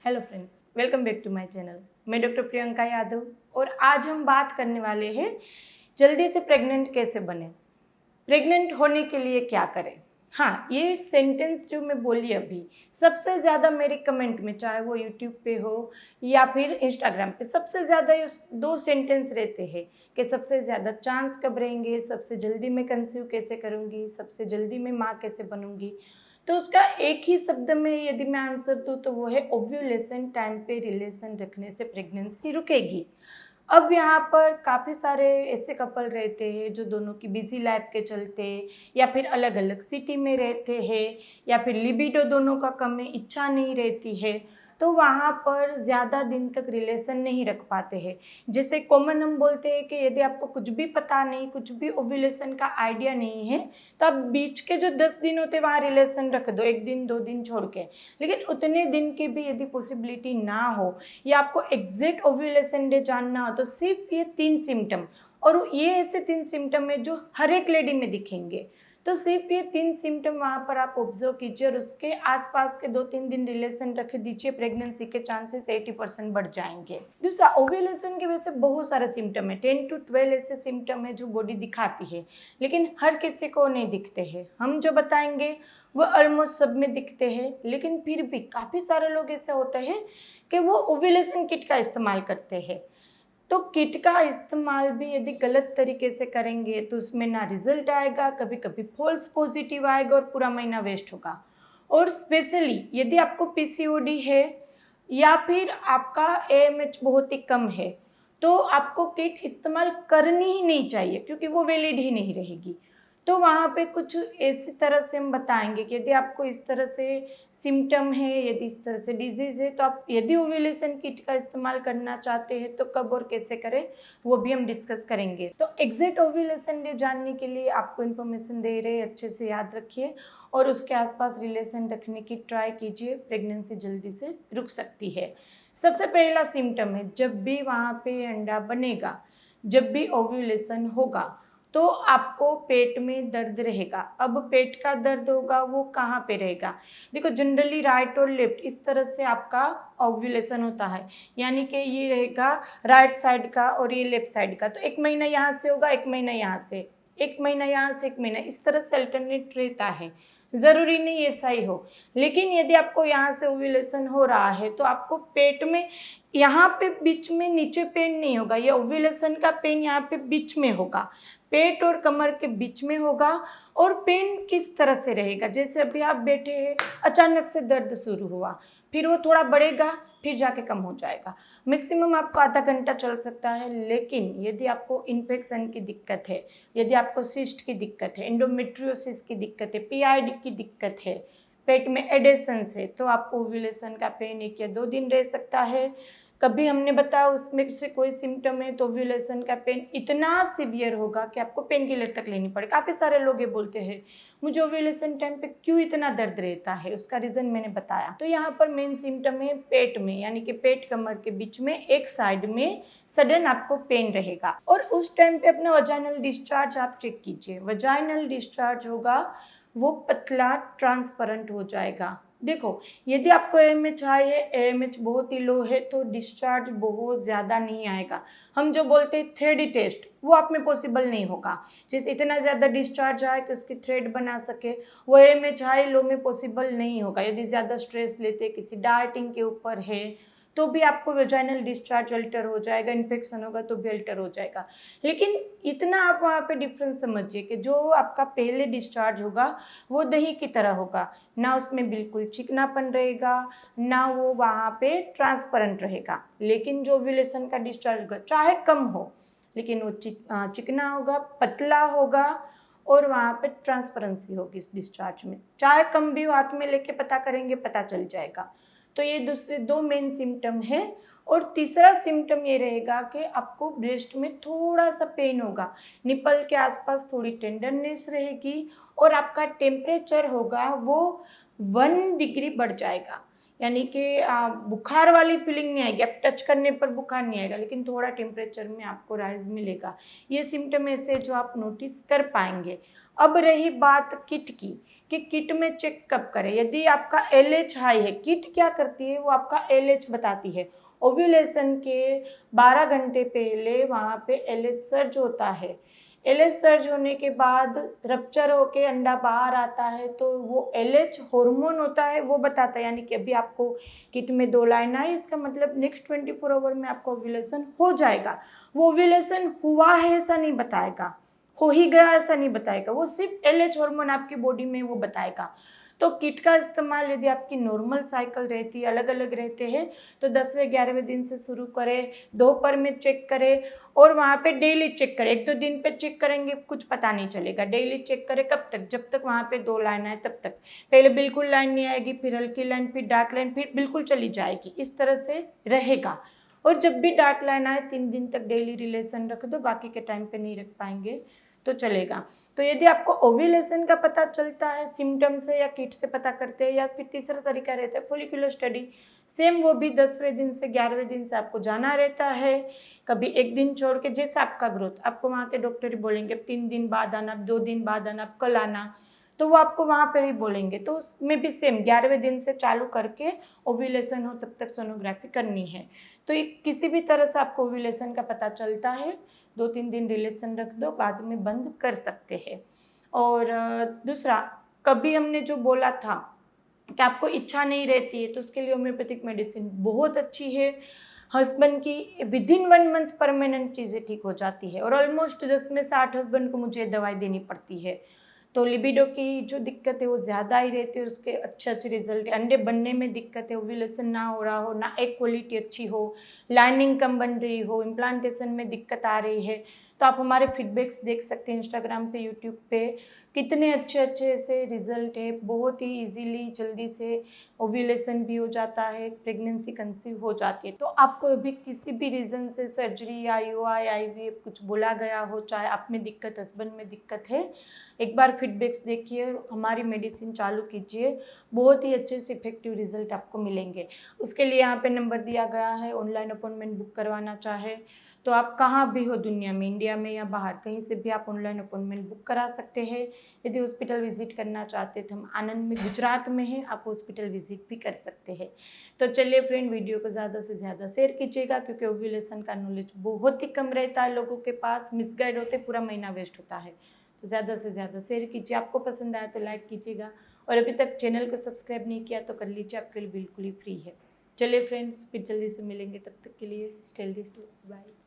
Hello friends, welcome back to my channel. मैं doctor Priyanka Yadav और आज हम बात करने वाले हैं जल्दी से प्रेग्नेंट कैसे बने, प्रेग्नेंट होने के लिए क्या करें। हाँ, ये सेंटेंस जो मैं बोली अभी सबसे ज़्यादा मेरे कमेंट में, चाहे वो यूट्यूब पे हो या फिर इंस्टाग्राम पे, सबसे ज़्यादा ये दो सेंटेंस रहते हैं कि सबसे ज़्यादा चांस कब रहेंगे, सबसे जल्दी मैं कंसीव कैसे करूँगी, सबसे जल्दी मैं माँ कैसे बनूँगी। तो उसका एक ही शब्द में यदि मैं आंसर दूँ तो वो है ओव्यूलेशन टाइम पे रिलेशन रखने से प्रेगनेंसी रुकेगी। अब यहाँ पर काफ़ी सारे ऐसे कपल रहते हैं जो दोनों की बिजी लाइफ के चलते या फिर अलग अलग सिटी में रहते हैं या फिर लिबिडो दोनों का कम है, इच्छा नहीं रहती है, तो वहाँ पर ज़्यादा दिन तक रिलेशन नहीं रख पाते हैं। जैसे कॉमन हम बोलते हैं कि यदि आपको कुछ भी पता नहीं, कुछ भी ओव्यूलेशन का आइडिया नहीं है, तो आप बीच के जो 10 दिन होते हैं वहाँ रिलेशन रख दो, 1 दिन 2 दिन छोड़ के। लेकिन उतने दिन की भी यदि पॉसिबिलिटी ना हो या आपको एग्जैक्ट ओव्यूलेशन डे जानना हो तो सिर्फ ये 3 सिम्टम, और ये ऐसे 3 सिम्टम है जो हर एक लेडी में दिखेंगे। तो सिर्फ ये 3 सिम्टम वहाँ पर आप ऑब्जर्व कीजिए और उसके आसपास के 2-3 दिन रिलेशन रख दीजिए, प्रेगनेंसी के चांसेस 80% बढ़ जाएंगे। दूसरा, ओव्यूलेशन की वजह से बहुत सारे सिम्टम है, 10 to 12 ऐसे सिम्टम है जो बॉडी दिखाती है, लेकिन हर किसी को नहीं दिखते हैं। हम जो बताएंगे वो ऑलमोस्ट सब में दिखते हैं, लेकिन फिर भी काफ़ी सारे लोग ऐसे होते हैं कि वो ओव्यूलेशन किट का इस्तेमाल करते हैं। तो किट का इस्तेमाल भी यदि गलत तरीके से करेंगे तो उसमें ना रिजल्ट आएगा, कभी कभी फॉल्स पॉजिटिव आएगा और पूरा महीना वेस्ट होगा। और स्पेशली यदि आपको पीसीओडी है या फिर आपका एएमएच बहुत ही कम है तो आपको किट इस्तेमाल करनी ही नहीं चाहिए, क्योंकि वो वैलिड ही नहीं रहेगी। तो वहाँ पे कुछ इसी तरह से हम बताएंगे कि यदि आपको इस तरह से सिम्टम है, यदि इस तरह से डिजीज़ है, तो आप यदि ओव्यूलेशन किट का इस्तेमाल करना चाहते हैं तो कब और कैसे करें वो भी हम डिस्कस करेंगे। तो एग्जैक्ट ओव्यूलेशन डे जानने के लिए आपको इन्फॉर्मेशन दे रहे हैं, अच्छे से याद रखिए और उसके आसपास रिलेशन रखने की ट्राई कीजिए, प्रेगनेंसी जल्दी से रुक सकती है। सबसे पहला सिम्टम है, जब भी वहाँ पे अंडा बनेगा, जब भी ओव्यूलेशन होगा तो आपको पेट में दर्द रहेगा। अब पेट का दर्द होगा वो कहाँ पे रहेगा? देखो, जनरली राइट और लेफ्ट इस तरह से आपका ओव्यूलेशन होता है, यानी कि ये रहेगा राइट साइड का और ये लेफ्ट साइड का। तो 1 महीना यहाँ से होगा, 1 महीना यहाँ से, 1 महीना यहाँ से, 1 महीना, इस तरह से अल्टरनेट रहता है। ज़रूरी नहीं ऐसा ही हो, लेकिन यदि आपको यहाँ से ओव्यूलेशन हो रहा है तो आपको पेट में यहाँ पे बीच में नीचे पेन नहीं होगा, ये ओव्यूलेशन का पेन यहाँ पे बीच में होगा, पेट और कमर के बीच में होगा। और पेन किस तरह से रहेगा? जैसे अभी आप बैठे हैं, अचानक से दर्द शुरू हुआ, फिर वो थोड़ा बढ़ेगा, फिर जाके कम हो जाएगा। मैक्सिमम आपको आधा घंटा चल सकता है। लेकिन यदि आपको इन्फेक्शन की दिक्कत है, यदि आपको सिस्ट की दिक्कत है, एंडोमेट्रियोसिस की दिक्कत है, पीआईडी की दिक्कत है, पेट में एडेशंस है, तो आपको ओव्यूलेशन का पेन 1 या 2 दिन रह सकता है। कभी हमने बताया उसमें से कोई सिम्टम है तो ओव्यूलेशन का पेन इतना सीवियर होगा कि आपको पेन किलर तक लेनी पड़े। काफ़ी सारे लोग ये बोलते हैं मुझे ओव्यूलेशन टाइम पे क्यों इतना दर्द रहता है, उसका रीज़न मैंने बताया। तो यहाँ पर मेन सिम्टम है पेट में, यानी कि पेट कमर के बीच में एक साइड में सडन आपको पेन रहेगा। और उस टाइम पे अपना वजाइनल डिस्चार्ज आप चेक कीजिए। वजाइनल डिस्चार्ज होगा वो पतला ट्रांसपेरेंट हो जाएगा। देखो, यदि आपको एएमएच हाई है, एएमएच बहुत ही लो है, तो डिस्चार्ज बहुत ज़्यादा नहीं आएगा। हम जो बोलते हैं थ्रेडी टेस्ट, वो आप में पॉसिबल नहीं होगा। जैसे इतना ज़्यादा डिस्चार्ज आए कि उसकी थ्रेड बना सके, वो एएमएच हाई लो में पॉसिबल नहीं होगा। यदि ज़्यादा स्ट्रेस लेते, किसी डाइटिंग के ऊपर है, तो भी आपको वेजाइनल डिस्चार्ज अल्टर हो जाएगा, इन्फेक्शन होगा तो भी अल्टर हो जाएगा। लेकिन इतना आप वहाँ पे डिफरेंस समझिए कि जो आपका पहले डिस्चार्ज होगा वो दही की तरह होगा, ना उसमें बिल्कुल चिकनापन रहेगा, ना वो वहाँ पे ट्रांसपेरेंट रहेगा। लेकिन जो ओव्यूलेशन का डिस्चार्ज होगा, चाहे कम हो, लेकिन वो चिकना होगा, पतला होगा और वहाँ पे ट्रांसपेरेंसी होगी इस डिस्चार्ज में। चाहे कम भी हो, हाथ में लेके पता करेंगे, पता चल जाएगा। तो ये दूसरे 2 मेन सिम्टम है। और तीसरा सिम्टम ये रहेगा कि आपको ब्रेस्ट में थोड़ा सा पेन होगा, निपल के आसपास थोड़ी टेंडरनेस रहेगी और आपका टेम्परेचर होगा वो 1 डिग्री बढ़ जाएगा। यानी कि बुखार वाली फीलिंग नहीं आएगी, आप टच करने पर बुखार नहीं आएगा, लेकिन थोड़ा टेम्परेचर में आपको राइज मिलेगा। ये सिम्टम ऐसे जो आप नोटिस कर पाएंगे। अब रही बात किट की, कि किट में चेक कब करें। यदि आपका LH हाई है, किट क्या करती है, वो आपका LH बताती है। ओव्यूलेशन के 12 घंटे पहले वहाँ पे LH सर्ज होता है। LH सर्ज होने के बाद रप्चर होके अंडा बाहर आता है, तो वो LH हार्मोन होता है, वो बताता है। यानी कि अभी आपको किट में 2 लाइन आई, इसका मतलब नेक्स्ट 24 आवर में आपको ओव्यूलेशन हो जाएगा। वो ओव्यूलेशन हुआ है ऐसा नहीं बताएगा, हो ही गया ऐसा नहीं बताएगा, वो सिर्फ LH हार्मोन आपकी बॉडी में वो बताएगा। तो किट का इस्तेमाल यदि आपकी नॉर्मल साइकिल रहती है, अलग अलग रहते हैं, तो 10वें 11वें दिन से शुरू करें, दोपहर में चेक करें और वहाँ पे डेली चेक करें। 1-2 दिन पे चेक करेंगे कुछ पता नहीं चलेगा, डेली चेक करें। कब तक? जब तक वहाँ पे 2 लाइन आए तब तक। पहले बिल्कुल लाइन नहीं आएगी, फिर हल्की लाइन, फिर डार्क लाइन, फिर बिल्कुल चली जाएगी, इस तरह से रहेगा। और जब भी डार्क लाइन आए 3 दिन तक डेली रिलेशन रख दो, बाकी के टाइम पे नहीं रख पाएंगे तो चलेगा। तो यदि आपको ओव्यूलेशन का पता चलता है सिम्टम से या किट से पता करते हैं, या फिर तीसरा तरीका रहता है फॉलिकुलर स्टडी, सेम वो भी 10वें दिन से 11वें दिन से आपको जाना रहता है। कभी 1 दिन छोड़ के, जैसा आपका ग्रोथ, आपको वहाँ के डॉक्टर ही बोलेंगे 3 दिन बाद आना, 2 दिन बाद आना, कल आना, तो वो आपको वहाँ पर ही बोलेंगे। तो उसमें भी सेम 11वें दिन से चालू करके ओव्यूलेशन हो तब तक सोनोग्राफी करनी है। तो ये किसी भी तरह से आपको ओव्यूलेशन का पता चलता है, 2-3 दिन रिलेशन रख दो, बाद में बंद कर सकते हैं। और दूसरा, कभी हमने जो बोला था कि आपको इच्छा नहीं रहती है, तो उसके लिए होम्योपैथिक मेडिसिन बहुत अच्छी है। हस्बैंड की विदिन 1 मंथ परमानेंट चीज़ें ठीक हो जाती है, और ऑलमोस्ट 10 में से 8 हस्बैंड को मुझे दवाई देनी पड़ती है। तो लिबिडो की जो दिक्कत है वो ज़्यादा ही रहती है, उसके अच्छे रिजल्ट है। अंडे बनने में दिक्कत है, ओव्यूलेशन ना हो रहा हो, ना एग क्वालिटी अच्छी हो, लाइनिंग कम बन रही हो, इम्प्लांटेशन में दिक्कत आ रही है, तो आप हमारे फीडबैक्स देख सकते हैं इंस्टाग्राम पे, यूट्यूब पे, कितने अच्छे अच्छे ऐसे रिजल्ट है। बहुत ही इजीली जल्दी से ओव्यूलेशन भी हो जाता है, प्रेगनेंसी कंसीव हो जाती है। तो आपको अभी किसी भी रीज़न से सर्जरी, IUI, IVF कुछ बोला गया हो, चाहे आप में दिक्कत, हस्बैंड में दिक्कत है, एक बार फीडबैक्स देखिए, हमारी मेडिसिन चालू कीजिए, बहुत ही अच्छे से इफेक्टिव रिजल्ट आपको मिलेंगे। उसके लिए यहाँ पे नंबर दिया गया है, ऑनलाइन अपॉइंटमेंट बुक करवाना चाहे तो आप कहाँ भी हो दुनिया में, इंडिया में या बाहर, कहीं से भी आप ऑनलाइन अपॉइंटमेंट बुक करा सकते हैं। यदि हॉस्पिटल विजिट करना चाहते हैं तो हम आनंद में, गुजरात में हैं, आप हॉस्पिटल विजिट भी कर सकते हैं। तो चलिए फ्रेंड, वीडियो को ज़्यादा से ज़्यादा शेयर कीजिएगा, क्योंकि ओव्यूलेशन का नॉलेज बहुत ही कम रहता है लोगों के पास, मिसगाइड होते, पूरा महीना वेस्ट होता है। तो ज़्यादा से ज़्यादा शेयर कीजिए। आपको पसंद आया तो लाइक कीजिएगा, और अभी तक चैनल को सब्सक्राइब नहीं किया तो कर लीजिए, आपके लिए बिल्कुल ही फ्री है। चलिए फ्रेंड्स, फिर जल्दी से मिलेंगे, तब तक के लिए स्टे हेल्दी, बाय।